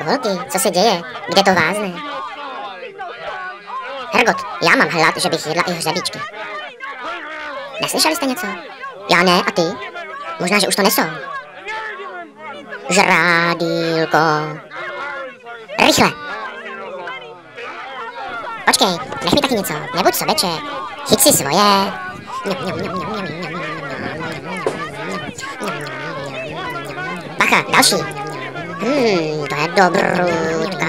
Holky, co se děje? Kde to vázne? Hergot, já mám hlad, že bych jedla i hřebíčky. Neslyšeli jste něco? Já ne, a ty? Možná, že už to nesou. Žrádýlko. Rychle. Počkej, nech mi taky něco, nebuď sobeček. Chyť si svoje. Bacha, další. To je dobrůdka.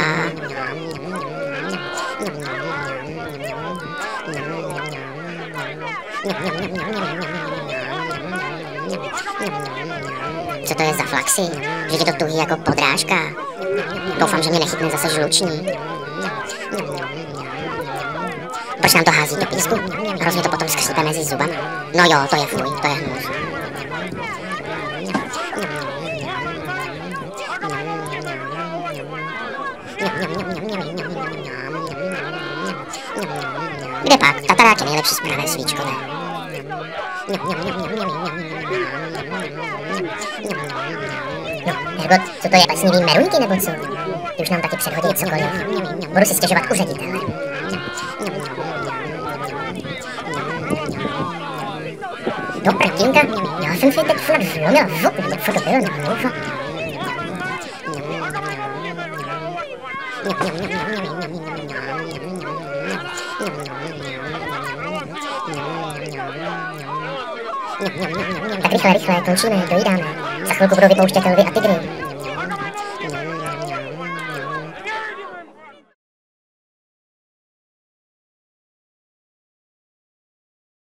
Co to je za flaxy? Že je to tuhý jako podrážka. Doufám, že mě nechytne zase žluční. Proč nám to hází do písku? Hrozně to potom skřípe mezi zubama. No jo, to je fuj, to je hnus. Kde pak? Tatarák je nejlepší z pravé svíčkové. No, Hergot, co to je? Plesnivý meruňky nebo co? Ty už nám taky předhodí cokoliv. Budu si stěžovat u ředitele. Do prkínka, já jsem si teď snad zlomila zub, nebo co to bylo, nebo Tak rychle, končíme, dojídáme. Za chvilku budou vypouštět lvy a tygry.